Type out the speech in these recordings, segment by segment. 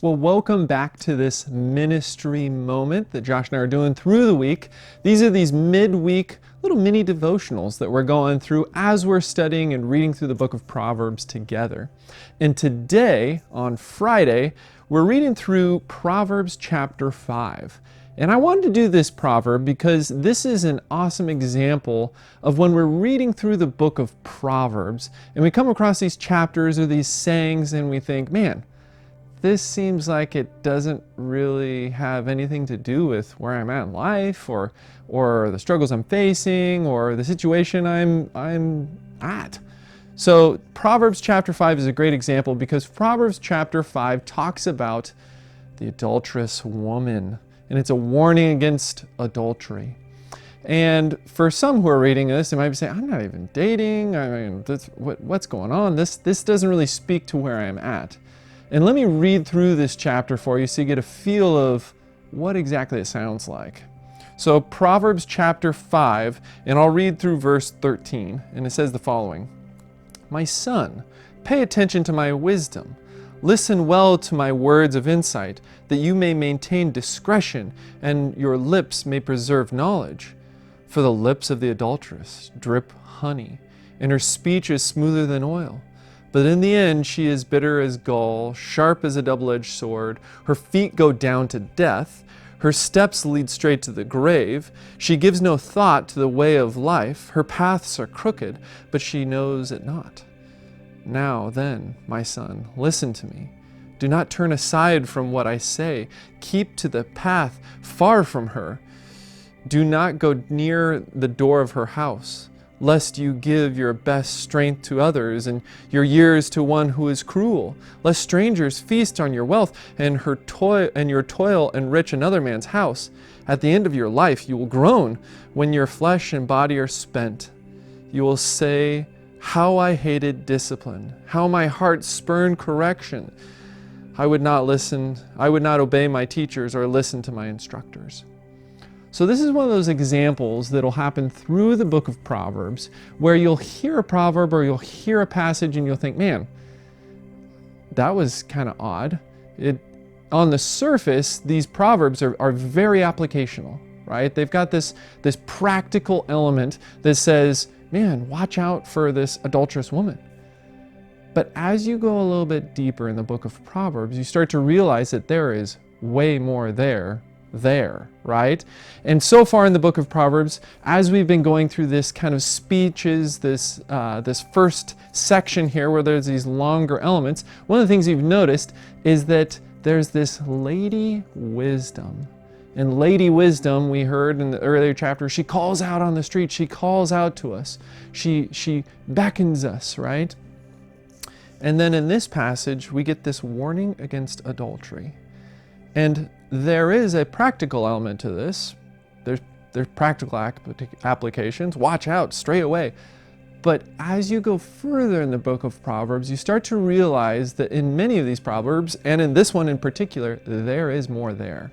Well, welcome back to this ministry moment that Josh and I are doing through the week. These are these midweek little mini devotionals that we're going through as we're studying and reading through the book of Proverbs together. And today, on Friday, we're reading through Proverbs chapter 5. And I wanted to do this proverb because this is an awesome example of when we're reading through the book of Proverbs and we come across these chapters or these sayings and we think, man, this seems like it doesn't really have anything to do with where I'm at in life or the struggles I'm facing or the situation I'm at. So Proverbs chapter 5 is a great example because Proverbs chapter 5 talks about the adulterous woman, and it's a warning against adultery. And for some who are reading this, they might be saying, I'm not even dating. I mean, what's going on? This doesn't really speak to where I'm at. And let me read through this chapter for you so you get a feel of what exactly it sounds like. So Proverbs chapter 5, and I'll read through verse 13, and it says the following. My son, pay attention to my wisdom. Listen well to my words of insight, that you may maintain discretion and your lips may preserve knowledge. For the lips of the adulteress drip honey, and her speech is smoother than oil. But in the end she is bitter as gall, sharp as a double-edged sword. Her feet go down to death. Her steps lead straight to the grave. She gives no thought to the way of life. Her paths are crooked, but she knows it not. Now then, my son, listen to me. Do not turn aside from what I say. Keep to the path far from her. Do not go near the door of her house, lest you give your best strength to others and your years to one who is cruel, lest strangers feast on your wealth and your toil enrich another man's house. At the end of your life you will groan when your flesh and body are spent. You will say, how I hated discipline, how my heart spurned correction. I would not obey my teachers or listen to my instructors. So this is one of those examples that'll happen through the book of Proverbs where you'll hear a proverb or you'll hear a passage and you'll think, man, that was kind of odd. On the surface, these proverbs are very applicational, right? They've got this practical element that says, man, watch out for this adulterous woman. But as you go a little bit deeper in the book of Proverbs, you start to realize that there is way more there, right? And so far in the book of Proverbs, as we've been going through this kind of speeches, this first section here where there's these longer elements, one of the things you've noticed is that there's this lady wisdom. And Lady Wisdom, we heard in the earlier chapter, she calls out on the street, she calls out to us, she beckons us, right? And then in this passage, we get this warning against adultery. And there is a practical element to this. There's practical applications. Watch out, stray away. But as you go further in the book of Proverbs, you start to realize that in many of these proverbs, and in this one in particular, there is more there.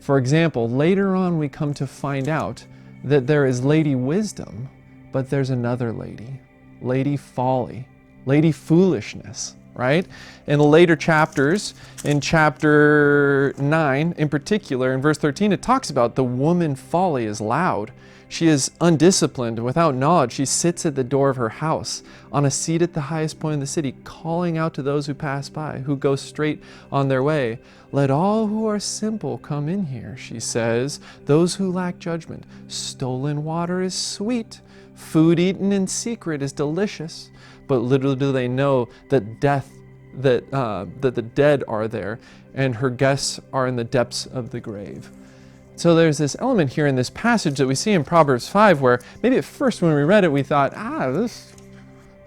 For example, later on we come to find out that there is Lady Wisdom, but there's another lady, Lady Folly, Lady Foolishness, right? In the later chapters, in chapter 9 in particular, in verse 13, it talks about the woman Folly is loud. She is undisciplined, without knowledge. She sits at the door of her house, on a seat at the highest point in the city, calling out to those who pass by, who go straight on their way. Let all who are simple come in here, she says, those who lack judgment. Stolen water is sweet. Food eaten in secret is delicious. But little do they know that the dead are there, and her guests are in the depths of the grave. So there's this element here in this passage that we see in Proverbs 5 where maybe at first when we read it we thought, this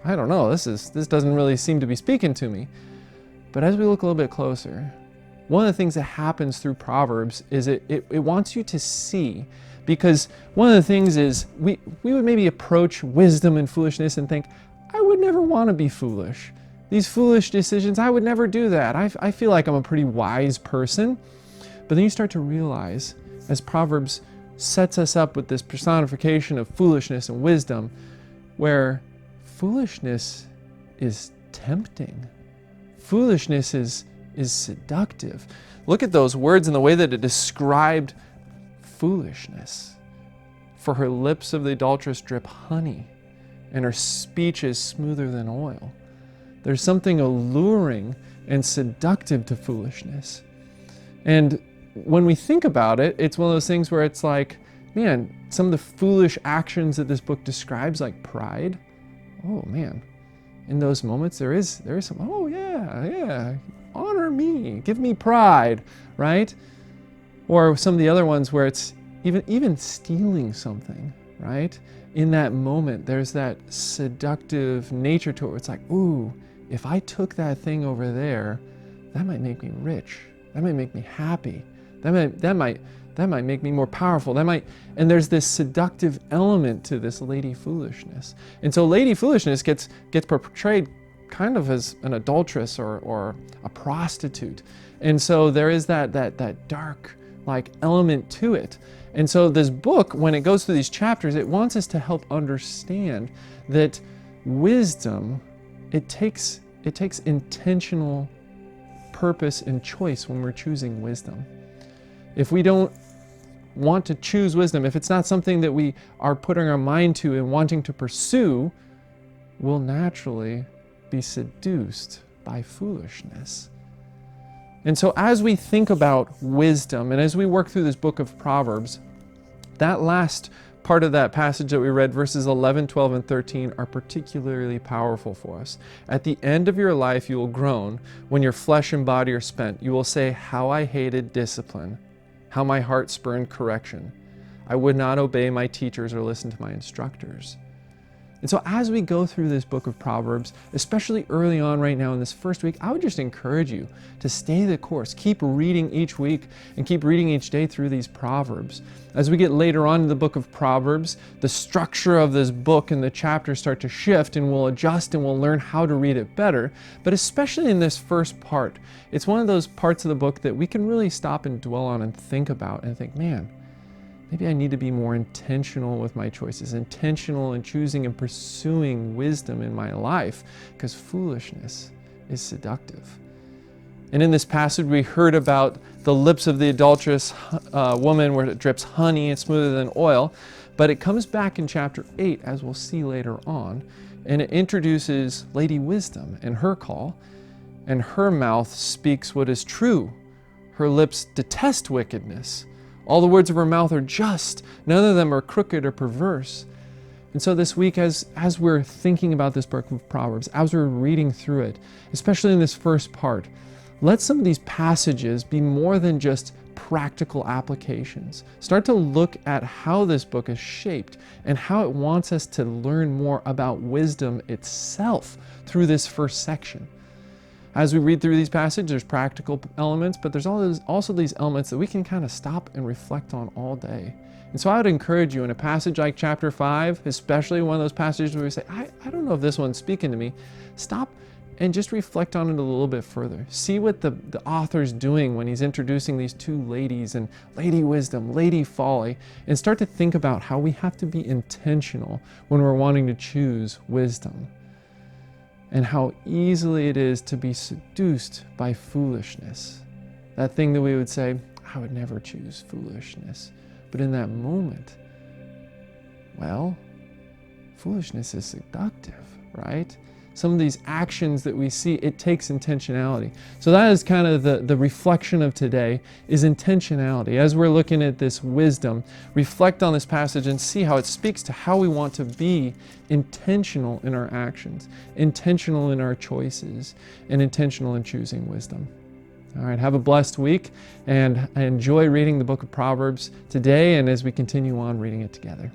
doesn't really seem to be speaking to me. But as we look a little bit closer, one of the things that happens through Proverbs is it wants you to see, because one of the things is we would maybe approach wisdom and foolishness and think, I would never want to be foolish. These foolish decisions, I would never do that. I feel like I'm a pretty wise person. But then you start to realize, as Proverbs sets us up with this personification of foolishness and wisdom, where foolishness is tempting. Foolishness is is seductive. Look at those words and the way that it described foolishness. For her lips of the adulteress drip honey, and her speech is smoother than oil. There's something alluring and seductive to foolishness. And when we think about it, it's one of those things where it's like, man, some of the foolish actions that this book describes, like pride, oh man, in those moments there is some, oh yeah, honor me, give me pride, right? Or some of the other ones where it's even stealing something, right? In that moment, there's that seductive nature to it. It's like, ooh, if I took that thing over there, that might make me rich. That might make me happy. That might make me more powerful. And there's this seductive element to this lady foolishness. And so lady foolishness gets portrayed kind of as an adulteress or a prostitute. And so there is that dark like element to it. And so this book, when it goes through these chapters, it wants us to help understand that wisdom, it takes intentional purpose and choice when we're choosing wisdom. If we don't want to choose wisdom, if it's not something that we are putting our mind to and wanting to pursue, we'll naturally be seduced by foolishness. And so as we think about wisdom and as we work through this book of Proverbs, that last part of that passage that we read, verses 11, 12, and 13, are particularly powerful for us. At the end of your life, you will groan when your flesh and body are spent. You will say, how I hated discipline, how my heart spurned correction. I would not obey my teachers or listen to my instructors. And so as we go through this book of Proverbs, especially early on right now in this first week, I would just encourage you to stay the course. Keep reading each week and keep reading each day through these Proverbs. As we get later on in the book of Proverbs, the structure of this book and the chapters start to shift, and we'll adjust and we'll learn how to read it better. But especially in this first part, it's one of those parts of the book that we can really stop and dwell on and think about and think, man, maybe I need to be more intentional with my choices, intentional in choosing and pursuing wisdom in my life, because foolishness is seductive. And in this passage, we heard about the lips of the adulterous woman where it drips honey and smoother than oil, but it comes back in chapter 8, as we'll see later on, and it introduces Lady Wisdom and her call, and her mouth speaks what is true. Her lips detest wickedness. All the words of her mouth are just. None of them are crooked or perverse. And so this week, as we're thinking about this book of Proverbs, as we're reading through it, especially in this first part, let some of these passages be more than just practical applications. Start to look at how this book is shaped and how it wants us to learn more about wisdom itself through this first section. As we read through these passages, there's practical elements, but there's also these elements that we can kind of stop and reflect on all day. And so I would encourage you in a passage like chapter 5, especially one of those passages where we say, I don't know if this one's speaking to me, stop and just reflect on it a little bit further. See what the author's doing when he's introducing these two ladies, and Lady Wisdom, Lady Folly, and start to think about how we have to be intentional when we're wanting to choose wisdom, and how easily it is to be seduced by foolishness. That thing that we would say, I would never choose foolishness. But in that moment, well, foolishness is seductive, right? Some of these actions that we see, it takes intentionality. So that is kind of the reflection of today, is intentionality. As we're looking at this wisdom, reflect on this passage and see how it speaks to how we want to be intentional in our actions, intentional in our choices, and intentional in choosing wisdom. All right, have a blessed week, and enjoy reading the book of Proverbs today and as we continue on reading it together.